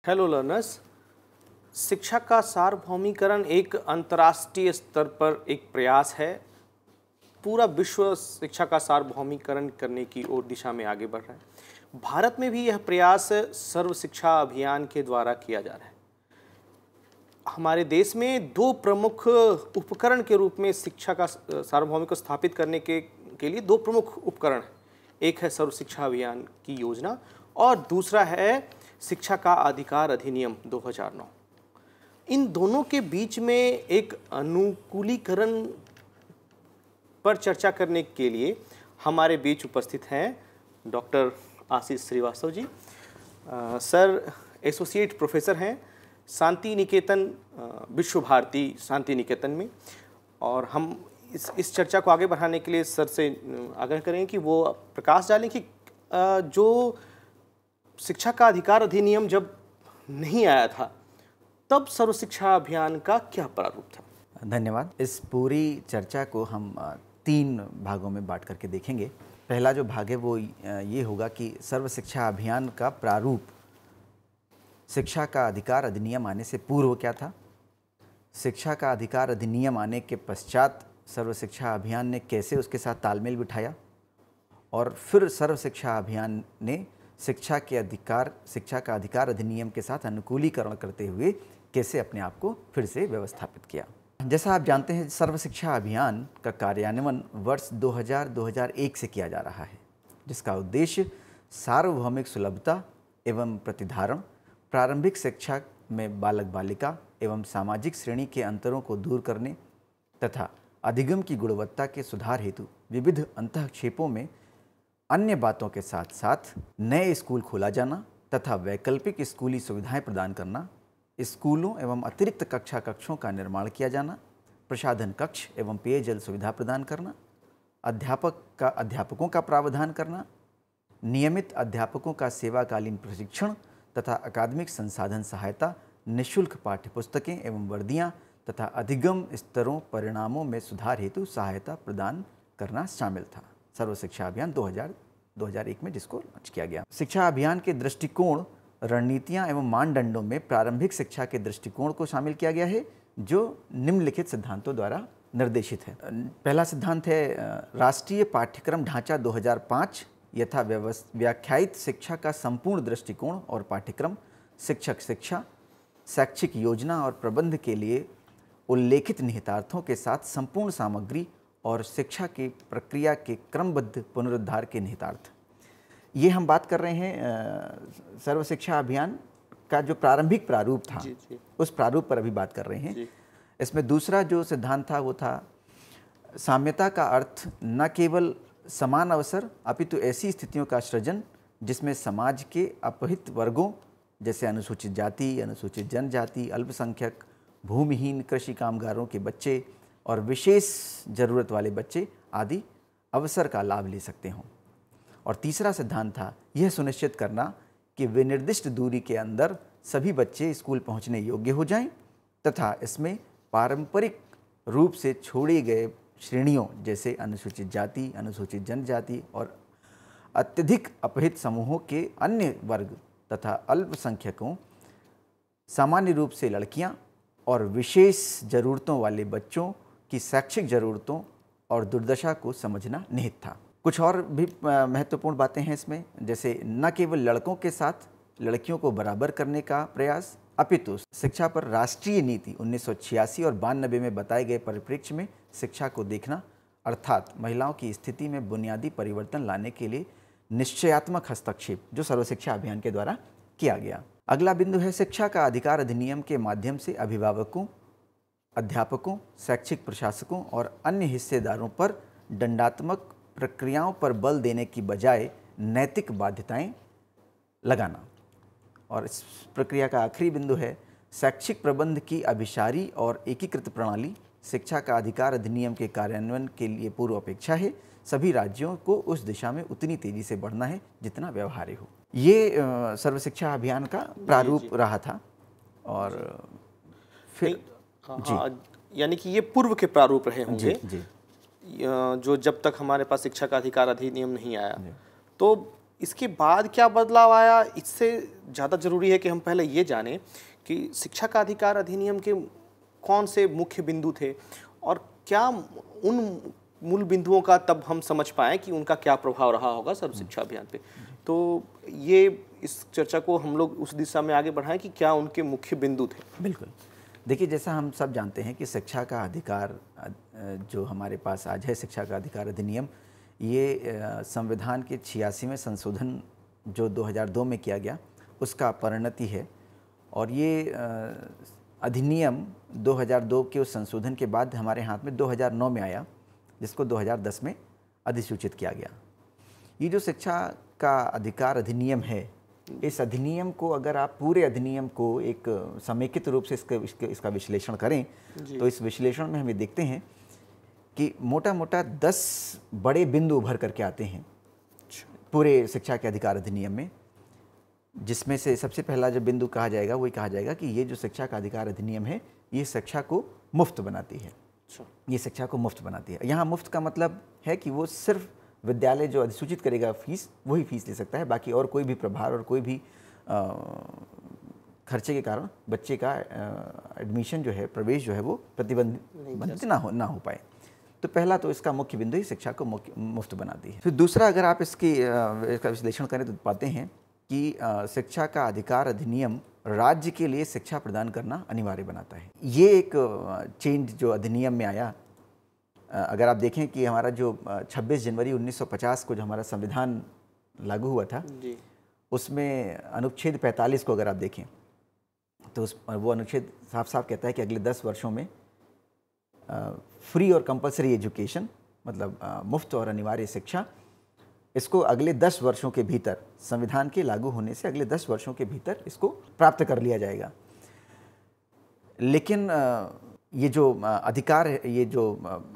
Hello learners. शिक्षा का सार्वभौमिकरण एक अंतर्राष्ट्रीय स्तर पर एक प्रयास है। पूरा विश्व शिक्षा का सार्वभौमिकरण करने की ओर दिशा में आगे बढ़ रहा है। भारत में भी यह प्रयास सर्व शिक्षा अभियान के द्वारा किया जा रहा है। हमारे देश में दो प्रमुख उपकरण के रूप में शिक्षा का सार्वभौमिक को स्थापित करने के लिए दो प्रमुख उपकरण हैं। एक है सर्व शिक्षा अभियान की योजना और दूसरा है शिक्षा का अधिकार अधिनियम 2009। इन दोनों के बीच में एक अनुकूलीकरण पर चर्चा करने के लिए हमारे बीच उपस्थित हैं डॉक्टर आशीष Srivastava ji. Sir associate professor हैं शांति निकेतन विश्व भारती शांति निकेतन में, और हम इस चर्चा को आगे बढ़ाने के लिए सर से आग्रह करें कि वो प्रकाश डालें कि जो शिक्षा का अधिकार अधिनियम जब नहीं आया था तब सर्व शिक्षा अभियान का क्या प्रारूप था। धन्यवाद। इस पूरी चर्चा को हम 3 भागों में बांट करके देखेंगे। पहला जो भाग है वो ये होगा कि सर्व शिक्षा अभियान का प्रारूप शिक्षा का अधिकार अधिनियम आने से पूर्व क्या था, शिक्षा का अधिकार अधिनियम आने के पश्चात सर्व शिक्षा अभियान ने कैसे उसके साथ तालमेल बिठाया, और फिर सर्व शिक्षा अभियान ने शिक्षा का अधिकार अधिनियम के साथ अनुकूलीकरण करते हुए कैसे अपने आप को फिर से व्यवस्थापित किया। जैसा आप जानते हैं, सर्व शिक्षा अभियान का कार्यान्वयन वर्ष 2000-2001 से किया जा रहा है, जिसका उद्देश्य सार्वभौमिक सुलभता एवं प्रतिधारण, प्रारंभिक शिक्षा में बालक बालिका एवं सामाजिक श्रेणी के अंतरों को दूर करने तथा अधिगम की गुणवत्ता के सुधार हेतु विविध अंतःक्षेपों में अन्य बातों के साथ साथ नए स्कूल खोला जाना तथा वैकल्पिक स्कूली सुविधाएं प्रदान करना, स्कूलों एवं अतिरिक्त कक्षों का निर्माण किया जाना, प्रसाधन कक्ष एवं पेयजल सुविधा प्रदान करना, अध्यापकों का प्रावधान करना, नियमित अध्यापकों का सेवाकालीन प्रशिक्षण तथा अकादमिक संसाधन सहायता, निःशुल्क पाठ्यपुस्तकें एवं वर्दियाँ तथा अधिगम स्तरों परिणामों में सुधार हेतु सहायता प्रदान करना शामिल था। सर्व शिक्षा अभियान 2001 में जिसको लॉन्च किया गया। शिक्षा अभियान के दृष्टिकोण, रणनीतियां एवं मानदंडों में प्रारंभिक शिक्षा के दृष्टिकोण को शामिल किया गया है, जो निम्नलिखित सिद्धांतों द्वारा निर्देशित है। पहला सिद्धांत है राष्ट्रीय पाठ्यक्रम ढांचा 2005 यथा व्याख्यायित शिक्षा का संपूर्ण दृष्टिकोण और पाठ्यक्रम, शिक्षक शिक्षा, शैक्षिक योजना और प्रबंध के लिए उल्लेखित निहितार्थों के साथ संपूर्ण सामग्री और शिक्षा की प्रक्रिया के क्रमबद्ध पुनरुद्धार के निहितार्थ। ये हम बात कर रहे हैं सर्व शिक्षा अभियान का जो प्रारंभिक प्रारूप था, उस प्रारूप पर अभी बात कर रहे हैं। इसमें दूसरा जो सिद्धांत था वो था साम्यता का अर्थ न केवल समान अवसर अपितु ऐसी स्थितियों का सृजन जिसमें समाज के अपहित वर्गों जैसे अनुसूचित जाति, अनुसूचित जनजाति, अल्पसंख्यक, भूमिहीन, कृषि कामगारों के बच्चे और विशेष ज़रूरत वाले बच्चे आदि अवसर का लाभ ले सकते हों। और तीसरा सिद्धांत था यह सुनिश्चित करना कि विनिर्दिष्ट दूरी के अंदर सभी बच्चे स्कूल पहुंचने योग्य हो जाएं तथा इसमें पारंपरिक रूप से छोड़े गए श्रेणियों जैसे अनुसूचित जाति, अनुसूचित जनजाति और अत्यधिक अपहित समूहों के अन्य वर्ग तथा अल्पसंख्यकों, सामान्य रूप से लड़कियां और विशेष ज़रूरतों वाले बच्चों की शैक्षिक ज़रूरतों और दुर्दशा को समझना निहित था। कुछ और भी महत्वपूर्ण बातें हैं इसमें, जैसे न केवल लड़कों के साथ लड़कियों को बराबर करने का प्रयास अपितु शिक्षा पर राष्ट्रीय नीति 1986 और 92 में बताए गए परिप्रेक्ष्य में शिक्षा को देखना, अर्थात महिलाओं की स्थिति में बुनियादी परिवर्तन लाने के लिए निश्चयात्मक हस्तक्षेप जो सर्व शिक्षा अभियान के द्वारा किया गया। अगला बिंदु है शिक्षा का अधिकार अधिनियम के माध्यम से अभिभावकों, अध्यापकों, शैक्षिक प्रशासकों और अन्य हिस्सेदारों पर दंडात्मक प्रक्रियाओं पर बल देने की बजाय नैतिक बाध्यताएं लगाना। और इस प्रक्रिया का आखिरी बिंदु है शैक्षिक प्रबंध की अभिसारी और एकीकृत प्रणाली शिक्षा का अधिकार अधिनियम के कार्यान्वयन के लिए पूर्व अपेक्षा है। सभी राज्यों को उस दिशा में उतनी तेजी से बढ़ना है जितना व्यवहार्य हो। ये सर्व शिक्षा अभियान का प्रारूप रहा था। और फिर यानी कि ये पूर्व के प्रारूप रहे होंगे। जी। जो जब तक हमारे पास शिक्षा का अधिकार अधिनियम नहीं आया, तो इसके बाद क्या बदलाव आया, इससे ज़्यादा ज़रूरी है कि हम पहले ये जानें कि शिक्षा का अधिकार अधिनियम के कौन से मुख्य बिंदु थे और क्या उन मूल बिंदुओं का तब हम समझ पाएँ कि उनका क्या प्रभाव रहा होगा सर्व शिक्षा अभियान पे। तो ये इस चर्चा को हम लोग उस दिशा में आगे बढ़ाएं कि क्या उनके मुख्य बिंदु थे। बिल्कुल। देखिए, जैसा हम सब जानते हैं कि शिक्षा का अधिकार जो हमारे पास आज है, शिक्षा का अधिकार अधिनियम, ये संविधान के 86वें संशोधन जो 2002 में किया गया उसका परिणति है। और ये अधिनियम 2002 के उस संशोधन के बाद हमारे हाथ में 2009 में आया, जिसको 2010 में अधिसूचित किया गया। ये जो शिक्षा का अधिकार अधिनियम है, इस अधिनियम को अगर आप पूरे अधिनियम को एक समेकित रूप से इसका विश्लेषण करें तो इस विश्लेषण में हम ये देखते हैं कि मोटा मोटा 10 बड़े बिंदु उभर करके आते हैं पूरे शिक्षा के अधिकार अधिनियम में, जिसमें से सबसे पहला जो बिंदु कहा जाएगा वही कहा जाएगा कि ये जो शिक्षा का अधिकार अधिनियम है ये शिक्षा को मुफ्त बनाती है। ये शिक्षा को मुफ्त बनाती है। यहाँ मुफ्त का मतलब है कि वो सिर्फ विद्यालय जो अधिसूचित करेगा फीस, वही फीस ले सकता है, बाकी और कोई भी प्रभार और कोई भी खर्चे के कारण बच्चे का एडमिशन जो है, प्रवेश जो है वो प्रतिबंधित ना हो पाए। तो पहला तो इसका मुख्य बिंदु ही शिक्षा को मुफ्त बनाती है। फिर दूसरा, अगर आप इसका विश्लेषण करें तो पाते हैं कि शिक्षा का अधिकार अधिनियम राज्य के लिए शिक्षा प्रदान करना अनिवार्य बनाता है। ये एक चेंज जो अधिनियम में आया, अगर आप देखें कि हमारा जो 26 जनवरी 1950 को जो हमारा संविधान लागू हुआ था जी, उसमें अनुच्छेद 45 को अगर आप देखें तो वो अनुच्छेद साफ साफ कहता है कि अगले 10 वर्षों में फ्री और कंपलसरी एजुकेशन, मतलब मुफ्त और अनिवार्य शिक्षा, इसको अगले 10 वर्षों के भीतर, संविधान के लागू होने से अगले 10 वर्षों के भीतर इसको प्राप्त कर लिया जाएगा। लेकिन ये जो अधिकार है, ये जो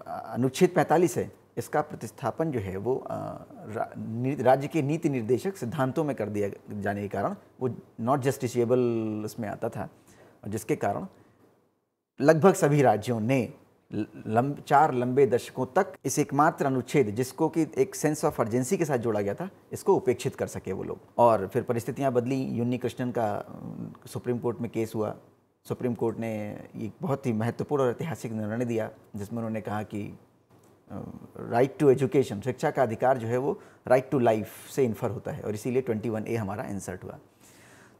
अनुच्छेद 45 है, इसका प्रतिस्थापन जो है वो राज्य के नीति निर्देशक सिद्धांतों में कर दिया जाने के कारण वो नॉट जस्टिसिएबल उसमें आता था, और जिसके कारण लगभग सभी राज्यों ने 4 लंबे दशकों तक इस एकमात्र अनुच्छेद, जिसको कि एक सेंस ऑफ अर्जेंसी के साथ जोड़ा गया था, इसको उपेक्षित कर सके वो लोग। और फिर परिस्थितियां बदली, यूनी कृष्णन का सुप्रीम कोर्ट में केस हुआ। सुप्रीम कोर्ट ने एक बहुत ही महत्वपूर्ण और ऐतिहासिक निर्णय दिया, जिसमें उन्होंने कहा कि राइट टू एजुकेशन, शिक्षा का अधिकार जो है वो राइट टू लाइफ से इन्फर होता है, और इसीलिए 21A हमारा इंसर्ट हुआ।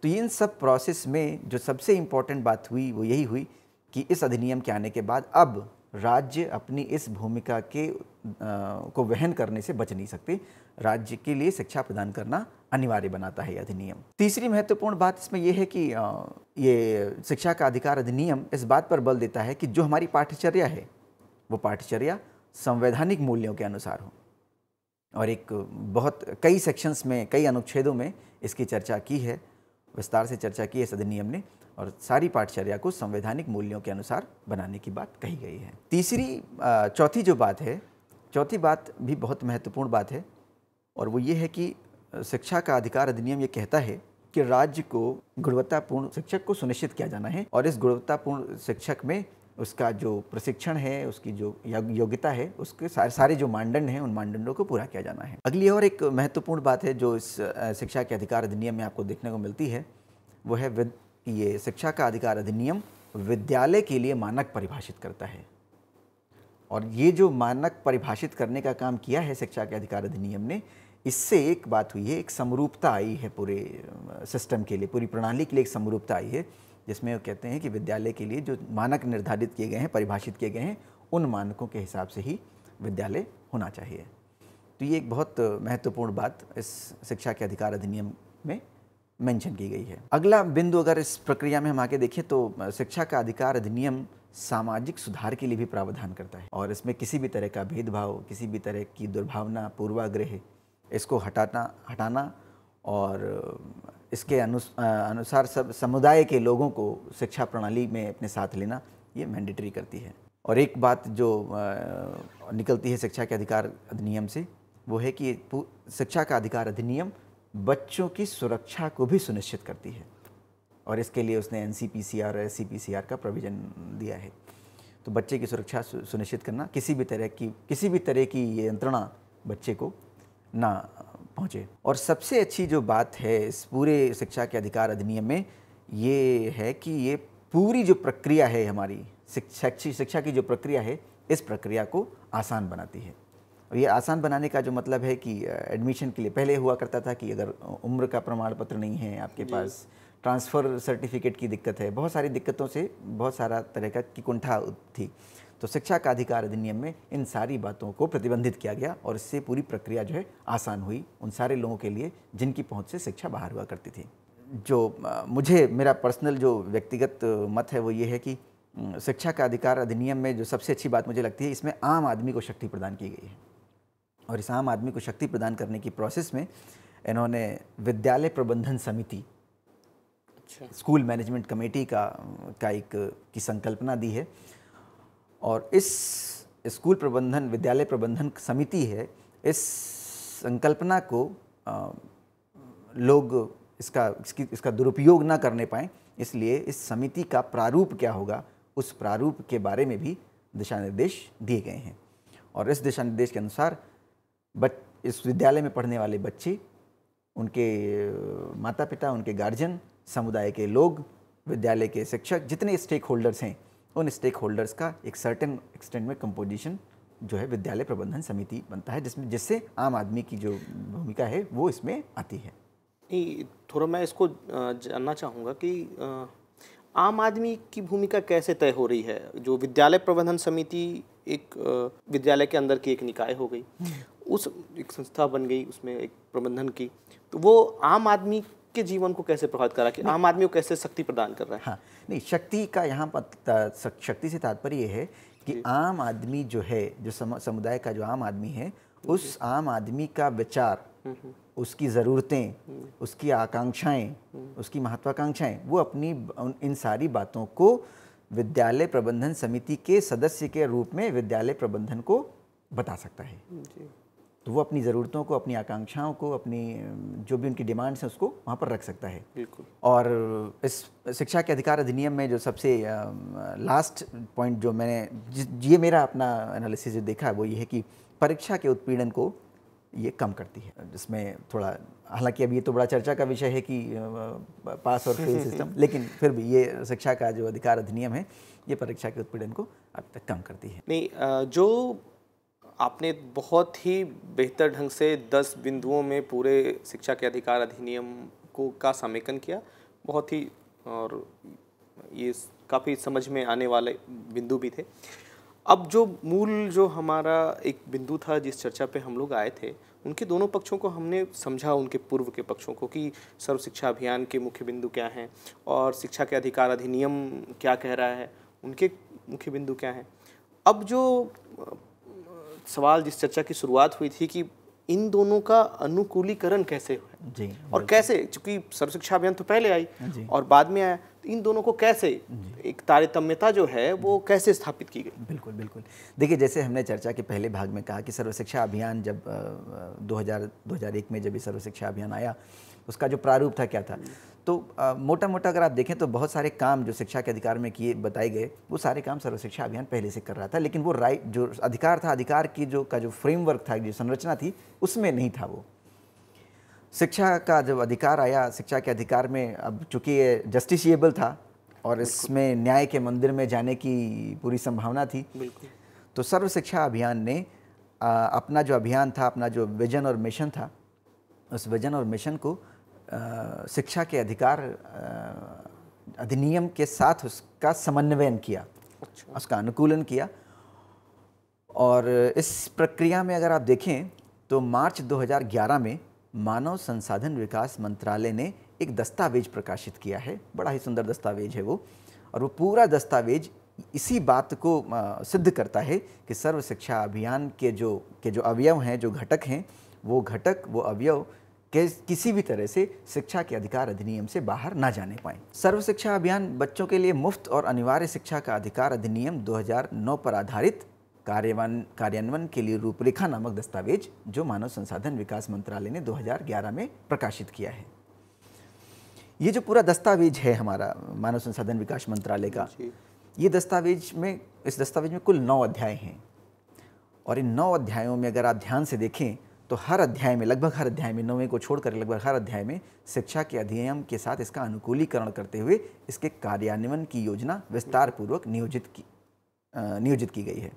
तो इन सब प्रोसेस में जो सबसे इम्पॉर्टेंट बात हुई वो यही हुई कि इस अधिनियम के आने के बाद अब राज्य अपनी इस भूमिका के को वहन करने से बच नहीं सकते। राज्य के लिए शिक्षा प्रदान करना अनिवार्य बनाता है यह अधिनियम। तीसरी महत्वपूर्ण बात इसमें यह है कि ये शिक्षा का अधिकार अधिनियम इस बात पर बल देता है कि जो हमारी पाठ्यचर्या है वो पाठ्यचर्या संवैधानिक मूल्यों के अनुसार हो। और एक बहुत कई सेक्शंस में, कई अनुच्छेदों में इसकी चर्चा की है, विस्तार से चर्चा की है इस अधिनियम ने, और सारी पाठ्यचर्या को संवैधानिक मूल्यों के अनुसार बनाने की बात कही गई है। चौथी जो बात है, चौथी बात भी बहुत महत्वपूर्ण बात है, और वो ये है कि शिक्षा का अधिकार अधिनियम ये कहता है कि राज्य को गुणवत्तापूर्ण शिक्षक को सुनिश्चित किया जाना है, और इस गुणवत्तापूर्ण शिक्षक में उसका जो प्रशिक्षण है, उसकी जो योग्यता है, उसके सारे जो मानदंड हैं, उन मानदंडों को पूरा किया जाना है। अगली और एक महत्वपूर्ण बात है जो इस शिक्षा के अधिकार अधिनियम में आपको देखने को मिलती है, वो है ये शिक्षा का अधिकार अधिनियम विद्यालय के लिए मानक परिभाषित करता है। और ये जो मानक परिभाषित करने का काम किया है शिक्षा के अधिकार अधिनियम ने, इससे एक बात हुई है, एक समरूपता आई है पूरे सिस्टम के लिए, पूरी प्रणाली के लिए एक समरूपता आई है, जिसमें वो कहते हैं कि विद्यालय के लिए जो मानक निर्धारित किए गए हैं, परिभाषित किए गए हैं, उन मानकों के हिसाब से ही विद्यालय होना चाहिए। तो ये एक बहुत महत्वपूर्ण बात इस शिक्षा के अधिकार अधिनियम में मेंशन की गई है। अगला बिंदु अगर इस प्रक्रिया में हम आगे देखें तो शिक्षा का अधिकार अधिनियम सामाजिक सुधार के लिए भी प्रावधान करता है, और इसमें किसी भी तरह का भेदभाव, किसी भी तरह की दुर्भावना, पूर्वाग्रह, इसको हटाना और इसके अनुसार सब समुदाय के लोगों को शिक्षा प्रणाली में अपने साथ लेना, ये मैंडेटरी करती है। और एक बात जो निकलती है शिक्षा के अधिकार अधिनियम से, वो है कि शिक्षा का अधिकार अधिनियम बच्चों की सुरक्षा को भी सुनिश्चित करती है, और इसके लिए उसने NCPCR और SCPCR का प्रोविज़न दिया है। तो बच्चे की सुरक्षा सुनिश्चित करना, किसी भी तरह की ये यंत्रणा बच्चे को ना पहुँचे। और सबसे अच्छी जो बात है इस पूरे शिक्षा के अधिकार अधिनियम में ये है कि ये पूरी जो प्रक्रिया है हमारी शिक्षा की जो प्रक्रिया है, इस प्रक्रिया को आसान बनाती है। और ये आसान बनाने का जो मतलब है कि एडमिशन के लिए पहले हुआ करता था कि अगर उम्र का प्रमाण पत्र नहीं है आपके पास, ट्रांसफ़र सर्टिफिकेट की दिक्कत है, बहुत सारी दिक्कतों से बहुत सारा तरह का की कुंठा थी। तो शिक्षा का अधिकार अधिनियम में इन सारी बातों को प्रतिबंधित किया गया और इससे पूरी प्रक्रिया जो है आसान हुई उन सारे लोगों के लिए जिनकी पहुंच से शिक्षा बाहर हुआ करती थी। जो मुझे मेरा पर्सनल जो व्यक्तिगत मत है वो ये है कि शिक्षा का अधिकार अधिनियम में जो सबसे अच्छी बात मुझे लगती है, इसमें आम आदमी को शक्ति प्रदान की गई है। और इस आम आदमी को शक्ति प्रदान करने की प्रोसेस में इन्होंने विद्यालय प्रबंधन समिति, स्कूल मैनेजमेंट कमेटी का एक की संकल्पना दी है। और इस स्कूल प्रबंधन विद्यालय प्रबंधन समिति है, इस संकल्पना को लोग इसका दुरुपयोग ना करने पाएँ, इसलिए इस समिति का प्रारूप क्या होगा उस प्रारूप के बारे में भी दिशा निर्देश दिए गए हैं। और इस दिशा निर्देश के अनुसार इस विद्यालय में पढ़ने वाले बच्चे, उनके माता पिता, उनके गार्जियन, समुदाय के लोग, विद्यालय के शिक्षक, जितने स्टेक होल्डर्स हैं, उन स्टेक होल्डर्स का एक सर्टेन एक्सटेंट में कंपोजिशन जो है विद्यालय प्रबंधन समिति बनता है, जिससे आम आदमी की जो भूमिका है वो इसमें आती है। थोड़ा मैं इसको जानना चाहूँगा कि आम आदमी की भूमिका कैसे तय हो रही है। जो विद्यालय प्रबंधन समिति एक विद्यालय के अंदर की एक निकाय हो गई, उस एक संस्था बन गई, उसमें एक प्रबंधन की, तो वो आम आदमी के जीवन को कैसे प्रभावित कर रहा है कि आम आदमी को कैसे शक्ति प्रदान कर रहा है? हाँ, नहीं, शक्ति का यहाँ पर शक्ति से तात्पर्य ये है कि आम आदमी जो है, जो समुदाय का जो आम आदमी है, उस आम आदमी का विचार, उसकी ज़रूरतें, उसकी आकांक्षाएं, उसकी महत्वाकांक्षाएं, वो अपनी इन सारी बातों को विद्यालय प्रबंधन समिति के सदस्य के रूप में विद्यालय प्रबंधन को बता सकता है। तो वो अपनी ज़रूरतों को, अपनी आकांक्षाओं को, अपनी जो भी उनकी डिमांड्स हैं उसको वहाँ पर रख सकता है। बिल्कुल। और इस शिक्षा के अधिकार अधिनियम में जो सबसे लास्ट पॉइंट जो ये मेरा अपना एनालिसिस जो देखा है वो ये है कि परीक्षा के उत्पीड़न को ये कम करती है। जिसमें थोड़ा, हालांकि अब ये तो बड़ा चर्चा का विषय है कि पास और फेल सिस्टम, लेकिन फिर भी ये शिक्षा का जो अधिकार अधिनियम है ये परीक्षा के उत्पीड़न को अब तक कम करती है। नहीं, जो आपने बहुत ही बेहतर ढंग से 10 बिंदुओं में पूरे शिक्षा के अधिकार अधिनियम का समेकन किया, बहुत ही, और ये काफ़ी समझ में आने वाले बिंदु भी थे। अब जो हमारा एक बिंदु था जिस चर्चा पे हम लोग आए थे, उनके दोनों पक्षों को हमने समझा, उनके पूर्व के पक्षों को, कि सर्व शिक्षा अभियान के मुख्य बिंदु क्या हैं और शिक्षा के अधिकार अधिनियम क्या कह रहा है, उनके मुख्य बिंदु क्या हैं। अब जो सवाल, जिस चर्चा की शुरुआत हुई थी कि इन दोनों का अनुकूलीकरण कैसे हुआ जी, और कैसे, चूंकि सर्व शिक्षा अभियान तो पहले आई और बाद में आया, तो इन दोनों को कैसे एक तारतम्यता जो है वो कैसे स्थापित की गई? बिल्कुल बिल्कुल। देखिए, जैसे हमने चर्चा के पहले भाग में कहा कि सर्व शिक्षा अभियान जब 2001 में जब ये सर्व शिक्षा अभियान आया, उसका जो प्रारूप था क्या था, तो मोटा मोटा अगर आप देखें तो बहुत सारे काम जो शिक्षा के अधिकार में किए बताए गए, वो सारे काम सर्व शिक्षा अभियान पहले से कर रहा था। लेकिन वो जो अधिकार था, अधिकार की जो फ्रेमवर्क था, जो संरचना थी, उसमें नहीं था। वो शिक्षा का जब अधिकार आया, शिक्षा के अधिकार में अब चूँकि ये जस्टिसिएबल था और इसमें न्याय के मंदिर में जाने की पूरी संभावना थी, तो सर्व शिक्षा अभियान ने अपना जो अभियान था, अपना जो विजन और मिशन था, उस विजन और मिशन को शिक्षा के अधिकार अधिनियम के साथ उसका समन्वयन किया, उसका अनुकूलन किया। और इस प्रक्रिया में अगर आप देखें तो मार्च 2011 में मानव संसाधन विकास मंत्रालय ने एक दस्तावेज प्रकाशित किया है। बड़ा ही सुंदर दस्तावेज है वो, और वो पूरा दस्तावेज इसी बात को सिद्ध करता है कि सर्व शिक्षा अभियान के जो अवयव हैं, जो घटक हैं, वो अवयव किसी भी तरह से शिक्षा के अधिकार अधिनियम से बाहर ना जाने पाएं। सर्व शिक्षा अभियान बच्चों के लिए मुफ्त और अनिवार्य शिक्षा का अधिकार अधिनियम 2009 पर आधारित कार्यान्वयन के लिए रूपरेखा नामक दस्तावेज जो मानव संसाधन विकास मंत्रालय ने 2011 में प्रकाशित किया है। ये जो पूरा दस्तावेज है हमारा मानव संसाधन विकास मंत्रालय का, ये इस दस्तावेज में कुल 9 अध्याय हैं। और इन 9 अध्यायों में अगर आप ध्यान से देखें तो हर अध्याय में, लगभग हर अध्याय में, 9वें को छोड़कर लगभग हर अध्याय में शिक्षा के अधिनियम के साथ इसका अनुकूलीकरण करते हुए इसके कार्यान्वयन की योजना विस्तार पूर्वक नियोजित की गई है।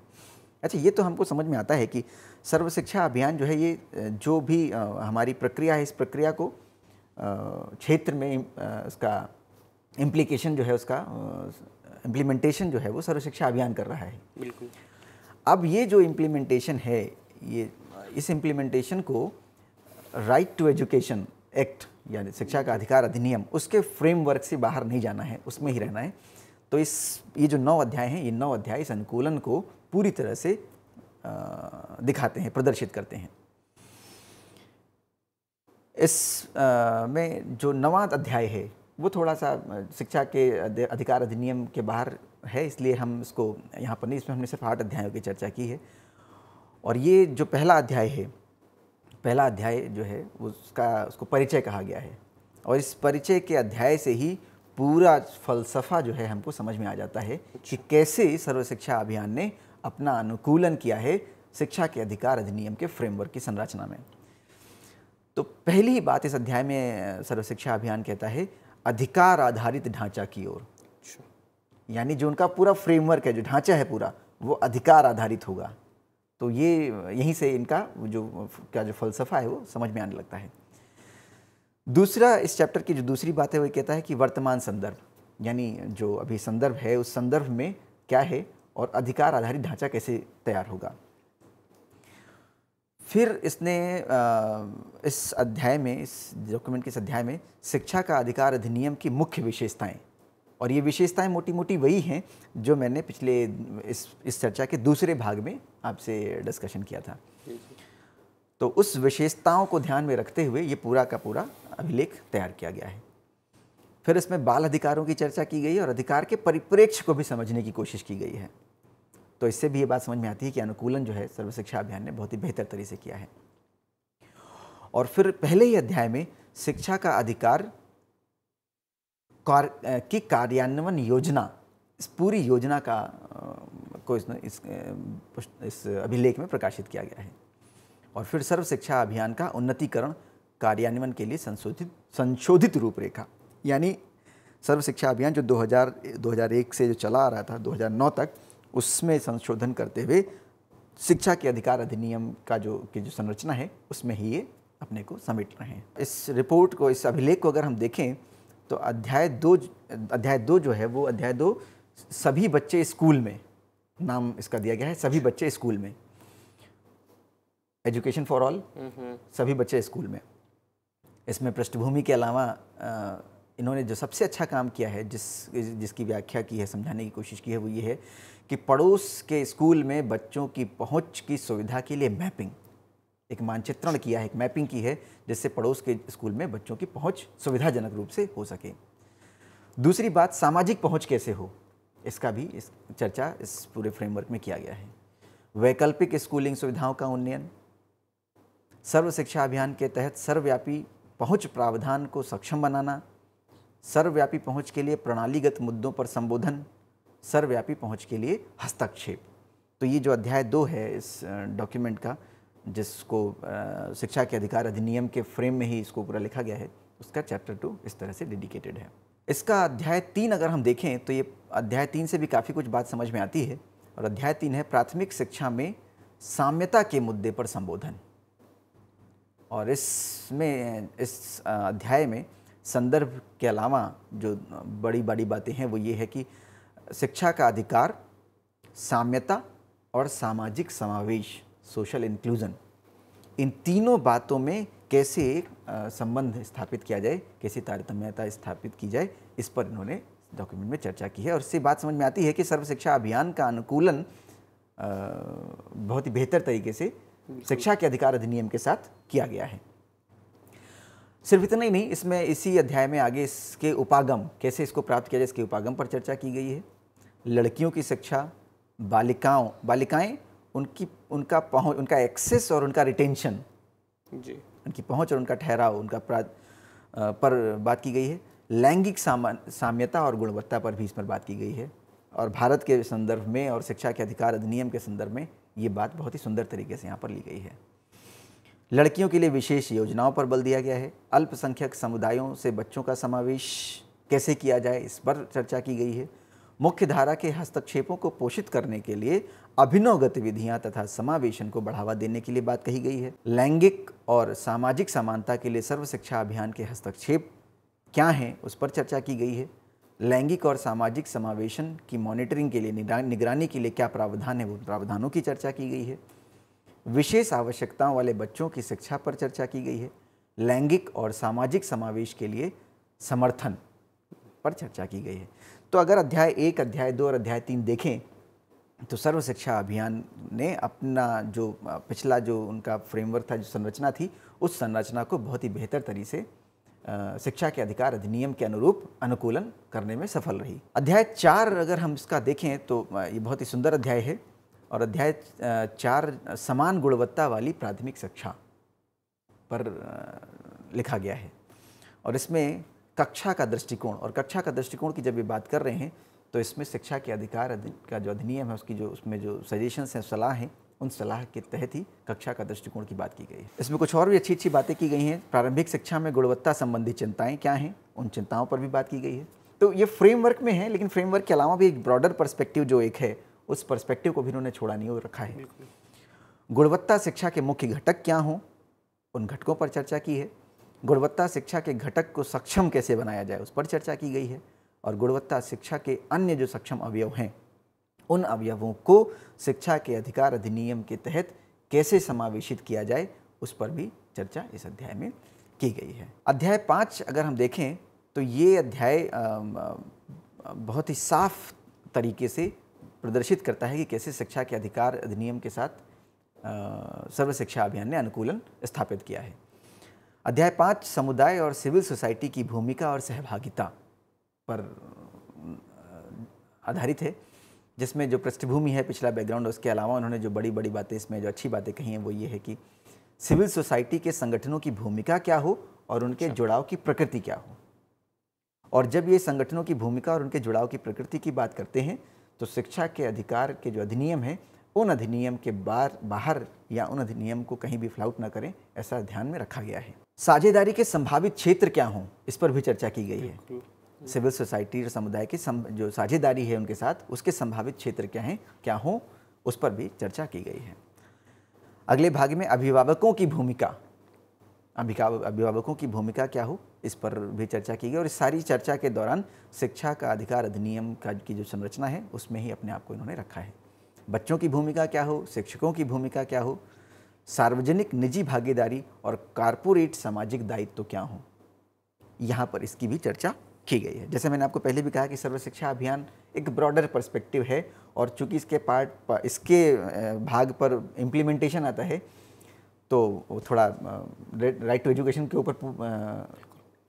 अच्छा, ये तो हमको समझ में आता है कि सर्व शिक्षा अभियान जो है, ये जो भी हमारी प्रक्रिया है, इस प्रक्रिया को क्षेत्र में उसका इम्प्लीकेशन जो है, उसका इम्प्लीमेंटेशन जो है वो सर्व शिक्षा अभियान कर रहा है। बिल्कुल। अब ये जो इम्प्लीमेंटेशन है, ये इस इम्प्लीमेंटेशन को राइट टू एजुकेशन एक्ट यानी शिक्षा का अधिकार अधिनियम, उसके फ्रेमवर्क से बाहर नहीं जाना है, उसमें ही रहना है। तो ये जो 9 अध्याय हैं, ये 9 अध्याय इस अनुकूलन को पूरी तरह से दिखाते हैं, प्रदर्शित करते हैं। इस में जो 9वां अध्याय है वो थोड़ा सा शिक्षा के अधिकार अधिनियम के बाहर है, इसलिए हम इसको यहाँ पर नहीं, इसमें हमने सिर्फ 8 अध्यायों की चर्चा की है। और ये जो पहला अध्याय है, पहला अध्याय जो है उसको परिचय कहा गया है, और इस परिचय के अध्याय से ही पूरा फलसफा जो है हमको समझ में आ जाता है कि कैसे सर्व शिक्षा अभियान ने अपना अनुकूलन किया है शिक्षा के अधिकार अधिनियम के फ्रेमवर्क की संरचना में। तो पहली बात इस अध्याय में सर्व शिक्षा अभियान कहता है अधिकार आधारित ढांचा की ओर, यानी जो उनका पूरा फ्रेमवर्क है, जो ढांचा है पूरा, वो अधिकार आधारित होगा। तो ये यहीं से इनका जो फलसफा है वो समझ में आने लगता है। दूसरा, इस चैप्टर की जो दूसरी बात है वो कहता है कि वर्तमान संदर्भ, यानी जो अभी संदर्भ है उस संदर्भ में क्या है और अधिकार आधारित ढांचा कैसे तैयार होगा। फिर इसने इस अध्याय में, इस डॉक्यूमेंट के इस अध्याय में शिक्षा का अधिकार अधिनियम की मुख्य विशेषताएं, और ये विशेषताएं मोटी मोटी वही हैं जो मैंने पिछले इस चर्चा के दूसरे भाग में आपसे डिस्कशन किया था। तो उस विशेषताओं को ध्यान में रखते हुए ये पूरा का पूरा अभिलेख तैयार किया गया है। फिर इसमें बाल अधिकारों की चर्चा की गई और अधिकार के परिप्रेक्ष्य को भी समझने की कोशिश की गई है। तो इससे भी ये बात समझ में आती है कि अनुकूलन जो है सर्व शिक्षा अभियान ने बहुत ही बेहतर तरीके से किया है। और फिर पहले ही अध्याय में शिक्षा का अधिकार की कार्यान्वयन योजना, इस पूरी योजना का को इस अभिलेख में प्रकाशित किया गया है। और फिर सर्व शिक्षा अभियान का उन्नतीकरण कार्यान्वयन के लिए संशोधित रूपरेखा, यानी सर्व शिक्षा अभियान जो 2001 से जो चला आ रहा था 2009 तक, उसमें संशोधन करते हुए शिक्षा के अधिकार अधिनियम का जो संरचना है उसमें ही ये अपने को समेट रहे हैं। इस रिपोर्ट को, इस अभिलेख को अगर हम देखें तो अध्याय 2 जो है वो अध्याय 2 सभी बच्चे स्कूल में, नाम इसका दिया गया है सभी बच्चे स्कूल में, एजुकेशन फॉर ऑल, सभी बच्चे स्कूल में। इसमें पृष्ठभूमि के अलावा इन्होंने जो सबसे अच्छा काम किया है, जिसकी व्याख्या की है, समझाने की कोशिश की है, वो ये है कि पड़ोस के स्कूल में बच्चों की पहुंच की सुविधा के लिए मैपिंग, एक मानचित्रण किया है, एक मैपिंग की है, जिससे पड़ोस के स्कूल में बच्चों की पहुंच सुविधाजनक रूप से हो सके। दूसरी बात, सामाजिक पहुंच कैसे हो, इसका भी इस चर्चा इस पूरे फ्रेमवर्क में किया गया है। वैकल्पिक स्कूलिंग सुविधाओं का उन्नयन, सर्व शिक्षा अभियान के तहत सर्वव्यापी पहुंच प्रावधान को सक्षम बनाना, सर्वव्यापी पहुंच के लिए प्रणालीगत मुद्दों पर संबोधन, सर्वव्यापी पहुंच के लिए हस्तक्षेप। तो ये जो अध्याय 2 है इस डॉक्यूमेंट का, जिसको शिक्षा के अधिकार अधिनियम के फ्रेम में ही इसको पूरा लिखा गया है, उसका चैप्टर 2 इस तरह से डेडिकेटेड है। इसका अध्याय 3 अगर हम देखें तो ये अध्याय 3 से भी काफ़ी कुछ बात समझ में आती है। और अध्याय 3 है प्राथमिक शिक्षा में साम्यता के मुद्दे पर संबोधन। और इसमें, इस अध्याय में संदर्भ के अलावा जो बड़ी बड़ी बातें हैं वो ये है कि शिक्षा का अधिकार, साम्यता और सामाजिक समावेश, सोशल इंक्लूजन, इन तीनों बातों में कैसे संबंध स्थापित किया जाए, कैसे तारतम्यता स्थापित की जाए, इस पर इन्होंने डॉक्यूमेंट में चर्चा की है। और इससे बात समझ में आती है कि सर्व शिक्षा अभियान का अनुकूलन बहुत ही बेहतर तरीके से शिक्षा के अधिकार अधिनियम के साथ किया गया है। सिर्फ इतना ही नहीं, इसमें इसी अध्याय में आगे इसके उपागम, कैसे इसको प्राप्त किया जाए, इसके उपागम पर चर्चा की गई है। लड़कियों की शिक्षा, बालिकाएं, उनका एक्सेस और उनका रिटेंशन जी, उनकी पहुंच और उनका ठहराव, उनका पर बात की गई है। लैंगिक साम्यता और गुणवत्ता पर भी इस पर बात की गई है। और भारत के संदर्भ में और शिक्षा के अधिकार अधिनियम के संदर्भ में ये बात बहुत ही सुंदर तरीके से यहाँ पर ली गई है। लड़कियों के लिए विशेष योजनाओं पर बल दिया गया है। अल्पसंख्यक समुदायों से बच्चों का समावेश कैसे किया जाए, इस पर चर्चा की गई है। मुख्य धारा के हस्तक्षेपों को पोषित करने के लिए अभिनव गतिविधियां तथा समावेशन को बढ़ावा देने के लिए बात कही गई है। लैंगिक और सामाजिक समानता के लिए सर्व शिक्षा अभियान के हस्तक्षेप क्या हैं, उस पर चर्चा की गई है। लैंगिक और सामाजिक समावेशन की मॉनिटरिंग के लिए, निगरानी के लिए क्या प्रावधान है, वो प्रावधानों की चर्चा की गई है। विशेष आवश्यकताओं वाले बच्चों की शिक्षा पर चर्चा की गई है। लैंगिक और सामाजिक समावेश के लिए समर्थन पर चर्चा की गई है। तो अगर अध्याय 1, अध्याय 2 और अध्याय 3 देखें तो सर्व शिक्षा अभियान ने अपना जो पिछला जो उनका फ्रेमवर्क था, जो संरचना थी, उस संरचना को बहुत ही बेहतर तरीके से शिक्षा के अधिकार अधिनियम के अनुरूप अनुकूलन करने में सफल रही। अध्याय 4 अगर हम इसका देखें तो ये बहुत ही सुंदर अध्याय है और अध्याय 4 समान गुणवत्ता वाली प्राथमिक शिक्षा पर लिखा गया है। और इसमें कक्षा का दृष्टिकोण, और कक्षा का दृष्टिकोण की जब ये बात कर रहे हैं तो इसमें शिक्षा के अधिकार का जो अधिनियम है, उसकी जो उसमें जो सजेशंस हैं, सलाह हैं, उन सलाह के तहत ही कक्षा का दृष्टिकोण की बात की गई है। इसमें कुछ और भी अच्छी अच्छी बातें की गई हैं। प्रारंभिक शिक्षा में गुणवत्ता संबंधी चिंताएं क्या हैं, उन चिंताओं पर भी बात की गई है। तो ये फ्रेमवर्क में है, लेकिन फ्रेमवर्क के अलावा भी एक ब्रॉडर पर्सपेक्टिव जो एक है, उस पर्सपेक्टिव को भी उन्होंने छोड़ा नहीं रखा है। गुणवत्ता शिक्षा के मुख्य घटक क्या हों, उन घटकों पर चर्चा की है। गुणवत्ता शिक्षा के घटक को सक्षम कैसे बनाया जाए, उस पर चर्चा की गई है। और गुणवत्ता शिक्षा के अन्य जो सक्षम अवयव हैं, उन अवयवों को शिक्षा के अधिकार अधिनियम के तहत कैसे समावेशित किया जाए, उस पर भी चर्चा इस अध्याय में की गई है। अध्याय 5 अगर हम देखें तो ये अध्याय बहुत ही साफ तरीके से प्रदर्शित करता है कि कैसे शिक्षा के अधिकार अधिनियम के साथ सर्व शिक्षा अभियान ने अनुकूलन स्थापित किया है। अध्याय 5 समुदाय और सिविल सोसाइटी की भूमिका और सहभागिता पर आधारित है, जिसमें जो पृष्ठभूमि है, पिछला बैकग्राउंड, उसके अलावा उन्होंने जो बड़ी बड़ी बातें इसमें जो अच्छी बातें कही हैं वो ये है कि सिविल सोसाइटी के संगठनों की भूमिका क्या हो और उनके जुड़ाव की प्रकृति क्या हो। और जब ये संगठनों की भूमिका और उनके जुड़ाव की प्रकृति की बात करते हैं तो शिक्षा के अधिकार के जो अधिनियम है, उन अधिनियम के बाहर या उन अधिनियम को कहीं भी फ्लाउट ना करें, ऐसा ध्यान में रखा गया है। साझेदारी के संभावित क्षेत्र क्या हों, इस पर भी चर्चा की गई है। सिविल सोसाइटी और समुदाय की जो साझेदारी है उनके साथ, उसके संभावित क्षेत्र क्या हैं, क्या हों, उस पर भी चर्चा की गई है। अगले भाग में अभिभावकों की भूमिका, अभिभावकों की भूमिका क्या हो, इस पर भी चर्चा की गई। और इस सारी चर्चा के दौरान शिक्षा का अधिकार अधिनियम की जो संरचना है, उसमें ही अपने आप को इन्होंने रखा है। बच्चों की भूमिका क्या हो, शिक्षकों की भूमिका क्या हो, सार्वजनिक निजी भागीदारी और कारपोरेट सामाजिक दायित्व क्या हो, यहाँ पर इसकी भी चर्चा की गई है। जैसे मैंने आपको पहले भी कहा कि सर्व शिक्षा अभियान एक ब्रॉडर पर्सपेक्टिव है और चूंकि इसके भाग पर इम्प्लीमेंटेशन आता है तो वो थोड़ा राइट टू एजुकेशन के ऊपर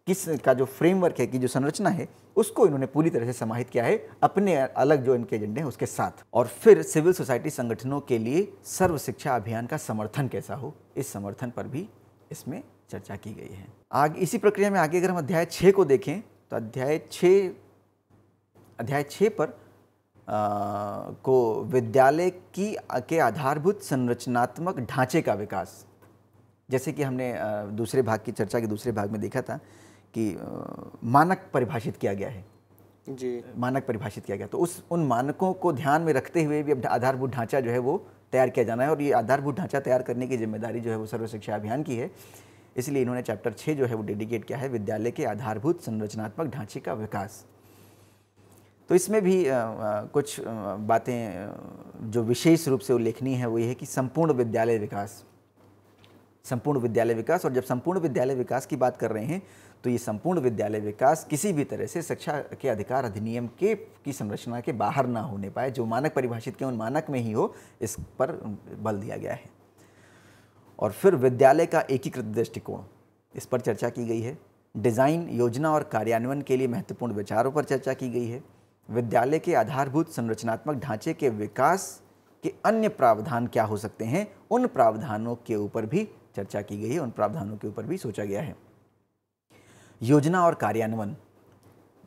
किस का जो फ्रेमवर्क है, की जो संरचना है, उसको इन्होंने पूरी तरह से समाहित किया है अपने अलग जो इनके एजेंडे हैं उसके साथ। और फिर सिविल सोसाइटी संगठनों के लिए सर्व शिक्षा अभियान का समर्थन कैसा हो, इस समर्थन पर भी इसमें चर्चा की गई है। आगे इसी प्रक्रिया में आगे अगर हम अध्याय 6 को देखें तो अध्याय 6 पर को विद्यालय के आधारभूत संरचनात्मक ढांचे का विकास, जैसे कि हमने दूसरे भाग की चर्चा के दूसरे भाग में देखा था कि मानक परिभाषित किया गया है जी, मानक परिभाषित किया गया, तो उन मानकों को ध्यान में रखते हुए भी अब आधारभूत ढांचा जो है वो तैयार किया जाना है। और ये आधारभूत ढांचा तैयार करने की जिम्मेदारी जो है वो सर्व शिक्षा अभियान की है। इसलिए इन्होंने चैप्टर 6 जो है वो डेडिकेट किया है विद्यालय के आधारभूत संरचनात्मक ढांचे का विकास। तो इसमें भी कुछ बातें जो विशेष रूप से उल्लेखनीय है वो ये है कि संपूर्ण विद्यालय विकास। और जब संपूर्ण विद्यालय विकास की बात कर रहे हैं तो ये संपूर्ण विद्यालय विकास किसी भी तरह से शिक्षा के अधिकार अधिनियम की संरचना के बाहर ना होने पाए, जो मानक परिभाषित किए उन मानक में ही हो, इस पर बल दिया गया है। और फिर विद्यालय का एकीकृत दृष्टिकोण, इस पर चर्चा की गई है। डिज़ाइन, योजना और कार्यान्वयन के लिए महत्वपूर्ण विचारों पर चर्चा की गई है। विद्यालय के आधारभूत संरचनात्मक ढांचे के विकास के अन्य प्रावधान क्या हो सकते हैं, उन प्रावधानों के ऊपर भी चर्चा की गई है, उन प्रावधानों के ऊपर भी सोचा गया है। योजना और कार्यान्वयन,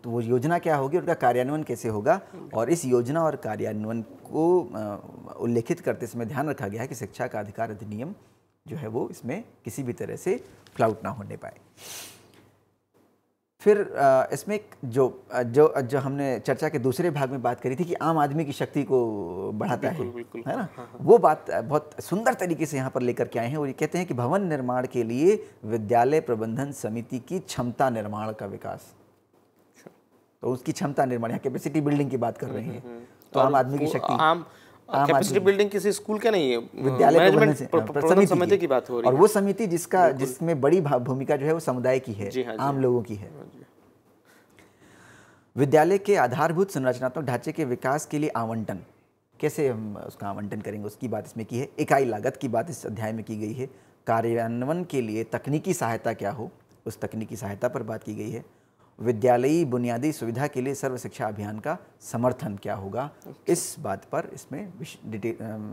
तो वो योजना क्या होगी, उनका कार्यान्वयन कैसे होगा, और इस योजना और कार्यान्वयन को उल्लेखित करते समय ध्यान रखा गया है कि शिक्षा का अधिकार अधिनियम जो है वो इसमें किसी भी तरह से फ्लाउट ना होने पाए। फिर इसमें एक जो जो जो हमने चर्चा के दूसरे भाग में बात करी थी कि आम आदमी की शक्ति को बढ़ाता है ना, वो बात बहुत सुंदर तरीके से यहाँ पर लेकर के आए हैं और ये कहते हैं कि भवन निर्माण के लिए विद्यालय प्रबंधन समिति की क्षमता निर्माण का विकास। तो उसकी क्षमता निर्माण, यहाँ कैपेसिटी बिल्डिंग की बात कर रहे हैं। तो आम आदमी की शक्ति, कैपेसिटी बिल्डिंग किसी स्कूल का नहीं है, विद्यालय प्रबंधन समिति की बात हो रही है। और वो समिति जिसमें बड़ी भूमिका जो है वो समुदाय की है, आम लोगों की है। विद्यालय के आधारभूत संरचनात्मक ढांचे के विकास के लिए आवंटन, कैसे हम उसका आवंटन करेंगे उसकी बात इसमें की है। इकाई लागत की बात इस अध्याय में की गई है। कार्यान्वयन के लिए तकनीकी सहायता क्या हो, उस तकनीकी सहायता पर बात की गई है। विद्यालयी बुनियादी सुविधा के लिए सर्व शिक्षा अभियान का समर्थन क्या होगा, इस बात पर इसमें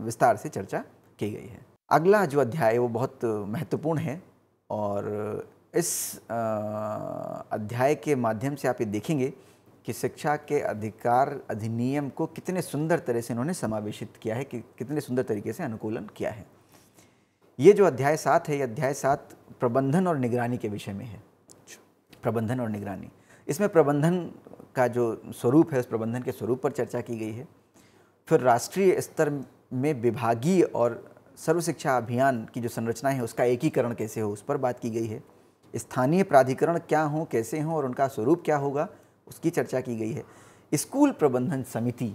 विस्तार से चर्चा की गई है। अगला जो अध्याय है वो बहुत महत्वपूर्ण है और इस अध्याय के माध्यम से आप ये देखेंगे कि शिक्षा के अधिकार अधिनियम को कितने सुंदर तरह से इन्होंने समावेशित किया है, कि कितने सुंदर तरीके से अनुकूलन किया है। ये जो अध्याय 7 है, ये अध्याय 7 प्रबंधन और निगरानी के विषय में है। प्रबंधन और निगरानी, इसमें प्रबंधन का जो स्वरूप है उस प्रबंधन के स्वरूप पर चर्चा की गई है। फिर राष्ट्रीय स्तर में विभागीय और सर्व शिक्षा अभियान की जो संरचना है उसका एकीकरण कैसे हो, उस पर बात की गई है। स्थानीय प्राधिकरण क्या हों, कैसे हों और उनका स्वरूप क्या होगा, उसकी चर्चा की गई है। स्कूल प्रबंधन समिति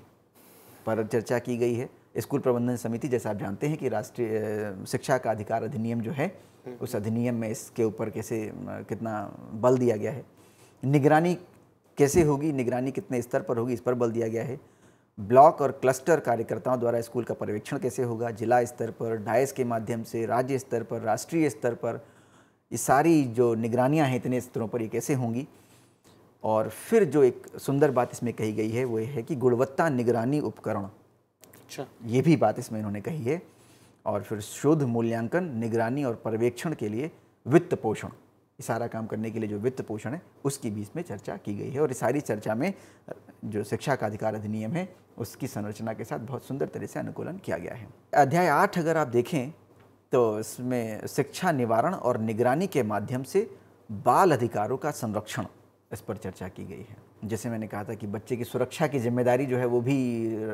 पर चर्चा की गई है। स्कूल प्रबंधन समिति, जैसा आप जानते हैं कि राष्ट्रीय शिक्षा का अधिकार अधिनियम जो है उस अधिनियम में इसके ऊपर कितना बल दिया गया है। निगरानी कैसे होगी, निगरानी कितने स्तर पर होगी, इस पर बल दिया गया है। ब्लॉक और क्लस्टर कार्यकर्ताओं द्वारा स्कूल का पर्यवेक्षण कैसे होगा, जिला स्तर पर, डायस के माध्यम से, राज्य स्तर पर, राष्ट्रीय स्तर पर, ये सारी जो निगरानियाँ हैं इतने स्तरों पर ये कैसे होंगी। और फिर जो एक सुंदर बात इसमें कही गई है वो ये है कि गुणवत्ता निगरानी उपकरण, अच्छा, ये भी बात इसमें इन्होंने कही है। और फिर शोध मूल्यांकन, निगरानी और पर्यवेक्षण के लिए वित्त पोषण, ये सारा काम करने के लिए जो वित्त पोषण है उसकी भी इसमें चर्चा की गई है। और इस सारी चर्चा में जो शिक्षा का अधिकार अधिनियम है उसकी संरचना के साथ बहुत सुंदर तरह से अनुकूलन किया गया है। अध्याय 8 अगर आप देखें तो इसमें शिक्षा निवारण और निगरानी के माध्यम से बाल अधिकारों का संरक्षण, इस पर चर्चा की गई है। जैसे मैंने कहा था कि बच्चे की सुरक्षा की जिम्मेदारी जो है वो भी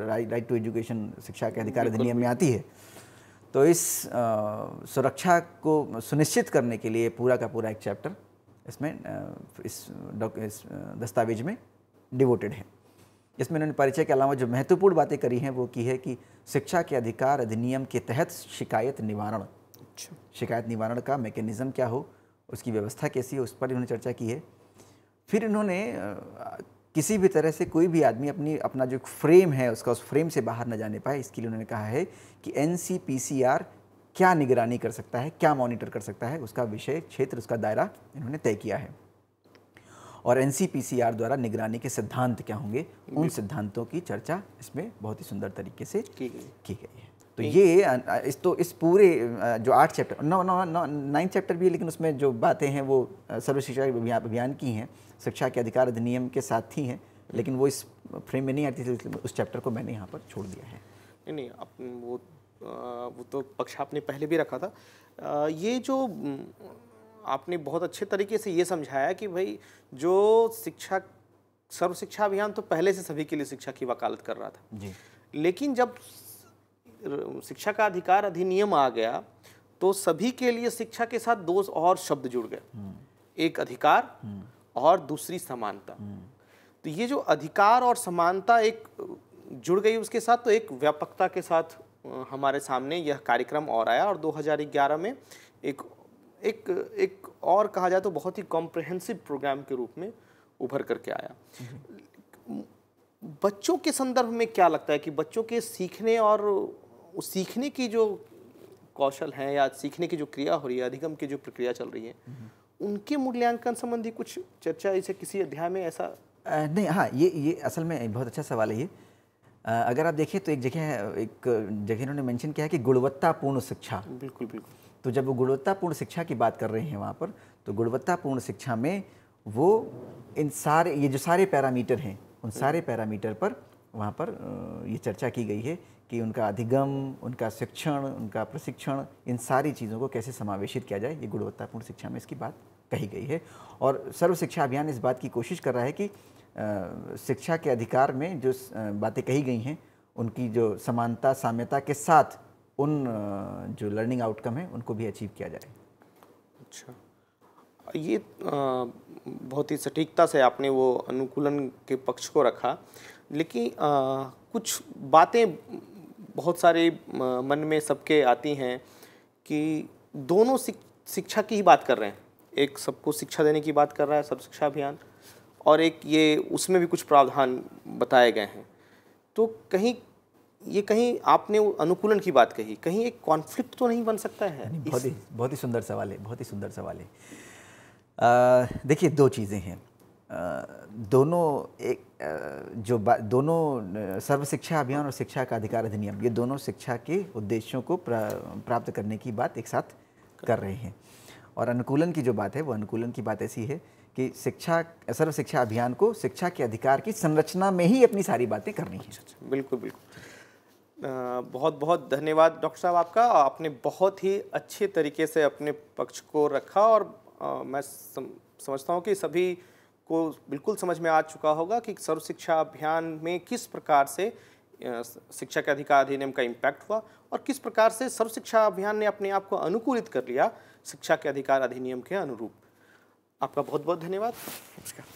राइट टू एजुकेशन शिक्षा के अधिकार अधिनियम में आती है। तो इस सुरक्षा को सुनिश्चित करने के लिए पूरा का पूरा एक चैप्टर इसमें इस दस्तावेज में डिवोटेड है। इसमें इन्होंने परिचय के अलावा जो महत्वपूर्ण बातें करी हैं वो की है कि शिक्षा के अधिकार अधिनियम के तहत शिकायत निवारण, शिकायत निवारण का मैकेनिज्म क्या हो, उसकी व्यवस्था कैसी है, उस पर इन्होंने चर्चा की है। फिर इन्होंने किसी भी तरह से कोई भी आदमी अपना जो फ्रेम है उसका उस फ्रेम से बाहर न जाने पाए, इसके लिए उन्होंने कहा है कि NCPCR क्या निगरानी कर सकता है, क्या मॉनिटर कर सकता है, उसका विषय क्षेत्र, उसका दायरा इन्होंने तय किया है। और NCPCR द्वारा निगरानी के सिद्धांत क्या होंगे, उन सिद्धांतों की चर्चा इसमें बहुत ही सुंदर तरीके से की गई है। तो ये इस पूरे जो 8 चैप्टर 9 चैप्टर भी है, लेकिन उसमें जो बातें हैं वो सर्व शिक्षा अभियान की हैं, शिक्षा के अधिकार अधिनियम के साथ ही हैं, लेकिन वो इस फ्रेम में नहीं आती थी, इसलिए उस चैप्टर को मैंने यहाँ पर छोड़ दिया है। नहीं, वो तो पक्ष आपने पहले भी रखा था। ये जो आपने बहुत अच्छे तरीके से ये समझाया कि भाई जो शिक्षा सर्व शिक्षा अभियान तो पहले से सभी के लिए शिक्षा की वकालत कर रहा था जी, लेकिन जब शिक्षा का अधिकार अधिनियम आ गया तो सभी के लिए शिक्षा के साथ 2 और शब्द जुड़ गए, एक अधिकार और दूसरी समानता। तो ये जो अधिकार और समानता एक जुड़ गई उसके साथ, तो एक व्यापकता के साथ हमारे सामने यह कार्यक्रम और आया और 2011 में एक और कहा जाए तो बहुत ही कॉम्प्रिहेंसिव प्रोग्राम के रूप में उभर करके आया। बच्चों के संदर्भ में क्या लगता है कि बच्चों के सीखने और उस सीखने की जो कौशल हैं या सीखने की जो क्रिया हो रही है, अधिगम की जो प्रक्रिया चल रही है, उनके मूल्यांकन संबंधी कुछ चर्चा इसे किसी अध्याय में ऐसा नहीं? हाँ, ये असल में बहुत अच्छा सवाल है ये। अगर आप देखें तो एक जगह इन्होंने मेंशन किया है कि गुणवत्तापूर्ण शिक्षा। बिल्कुल। तो जब वो गुणवत्तापूर्ण शिक्षा की बात कर रहे हैं वहाँ पर, तो गुणवत्तापूर्ण शिक्षा में वो ये जो सारे पैरामीटर हैं उन सारे पैरामीटर पर वहाँ पर ये चर्चा की गई है कि उनका अधिगम, उनका शिक्षण, उनका प्रशिक्षण, इन सारी चीज़ों को कैसे समावेशित किया जाए, ये गुणवत्तापूर्ण शिक्षा में इसकी बात कही गई है। और सर्व शिक्षा अभियान इस बात की कोशिश कर रहा है कि शिक्षा के अधिकार में जो बातें कही गई हैं उनकी जो समानता, साम्यता के साथ उन जो लर्निंग आउटकम है उनको भी अचीव किया जाए। अच्छा, ये बहुत ही सटीकता से आपने वो अनुकूलन के पक्ष को रखा, लेकिन कुछ बातें बहुत सारे मन में सबके आती हैं कि दोनों शिक्षा की ही बात कर रहे हैं। एक सबको शिक्षा देने की बात कर रहा है सर्व शिक्षा अभियान, और एक ये उसमें भी कुछ प्रावधान बताए गए हैं। तो कहीं आपने वो अनुकूलन की बात कही, कहीं एक कॉन्फ्लिक्ट तो नहीं बन सकता है? बहुत ही सुंदर सवाल है, बहुत ही सुंदर सवाल है। देखिए, दो चीज़ें हैं। दोनों सर्व शिक्षा अभियान और शिक्षा का अधिकार अधिनियम, ये दोनों शिक्षा के उद्देश्यों को प्राप्त करने की बात एक साथ कर रहे हैं। और अनुकूलन की जो बात है, वो अनुकूलन की बात ऐसी है कि सर्व शिक्षा अभियान को शिक्षा के अधिकार की संरचना में ही अपनी सारी बातें करनी है। बिल्कुल बिल्कुल। बहुत बहुत धन्यवाद डॉक्टर साहब आपका। आपने बहुत ही अच्छे तरीके से अपने पक्ष को रखा, और मैं समझता हूँ कि सभी को बिल्कुल समझ में आ चुका होगा कि सर्व शिक्षा अभियान में किस प्रकार से शिक्षा के अधिकार अधिनियम का इम्पैक्ट हुआ, और किस प्रकार से सर्व शिक्षा अभियान ने अपने आप को अनुकूलित कर लिया शिक्षा के अधिकार अधिनियम के अनुरूप। आपका बहुत बहुत धन्यवाद। नमस्कार।